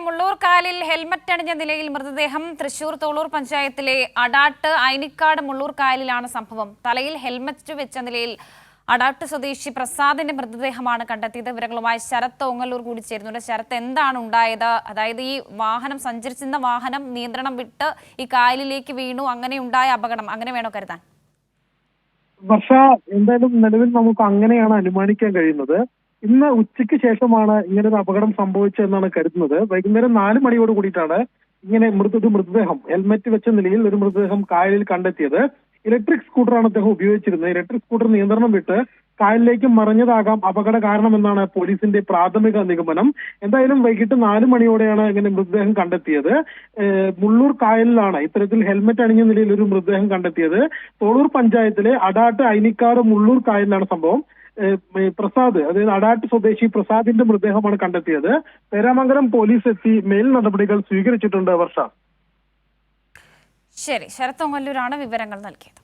മുള്ളൂർ കായലിൽ ഹെൽമറ്റ് അണിഞ്ഞ നിലയിൽ മൃതദേഹം. തൃശൂർ തോളൂർ പഞ്ചായത്തിലെ അടാട്ട് ഐനിക്കാട് മുള്ളൂർ കായലിലാണ് സംഭവം. തലയിൽ ഹെൽമറ്റ് വെച്ച നിലയിൽ അടാട്ട് സ്വദേശി പ്രസാദിന്റെ മൃതദേഹമാണ് കണ്ടെത്തിയത്. വിവരങ്ങളുമായി ശരത്ത് ഓങ്ങല്ലൂർ കൂടി ചേരുന്നുണ്ട്. ശരത്ത്, എന്താണ് ഉണ്ടായത്? അതായത് ഈ വാഹനം സഞ്ചരിച്ചിരുന്ന വാഹനം നിയന്ത്രണം വിട്ട് ഈ കായലിലേക്ക് വീണു, അങ്ങനെ ഉണ്ടായ അപകടം, അങ്ങനെ വേണോ കരുതാൻ? വർഷ, എന്തായാലും നിലവിൽ നമുക്ക് അങ്ങനെയാണ് അനുമാനിക്കാൻ കഴിയുന്നത്. ഇന്ന് ഉച്ചയ്ക്ക് ശേഷമാണ് ഇങ്ങനൊരു അപകടം സംഭവിച്ചതെന്നാണ് കരുതുന്നത്. വൈകുന്നേരം 4 മണിയോട് കൂടിയിട്ടാണ് ഇങ്ങനെ മൃതദേഹം ഹെൽമറ്റ് വെച്ച നിലയിൽ ഒരു മൃതദേഹം കായലിൽ കണ്ടെത്തിയത്. ഇലക്ട്രിക് സ്കൂട്ടറാണ് അദ്ദേഹം ഉപയോഗിച്ചിരുന്നത്. ഇലക്ട്രിക് സ്കൂട്ടർ നിയന്ത്രണം വിട്ട് കായലിലേക്ക് മറിഞ്ഞതാകാം അപകട കാരണമെന്നാണ് പോലീസിന്റെ പ്രാഥമിക നിഗമനം. എന്തായാലും വൈകിട്ട് 4 മണിയോടെയാണ് ഇങ്ങനെ മൃതദേഹം കണ്ടെത്തിയത്. മുള്ളൂർ കായലിലാണ് ഇത്തരത്തിൽ ഹെൽമറ്റ് അണിഞ്ഞ നിലയിൽ ഒരു മൃതദേഹം കണ്ടെത്തിയത്. തോളൂർ പഞ്ചായത്തിലെ അടാട്ട് ഐനിക്കാട് മുള്ളൂർ കായലിലാണ് സംഭവം. പ്രസാദ്, അതായത് അടാട്ട് സ്വദേശി പ്രസാദിന്റെ മൃതദേഹമാണ് കണ്ടെത്തിയത്. പേരാമംഗലം പോലീസ് എത്തി മേൽ നടപടികൾ സ്വീകരിച്ചിട്ടുണ്ട്. വർഷ. ശരി, ശരത്ത് ഓങ്ങല്ലൂരാണ് വിവരങ്ങൾ നൽകിയത്.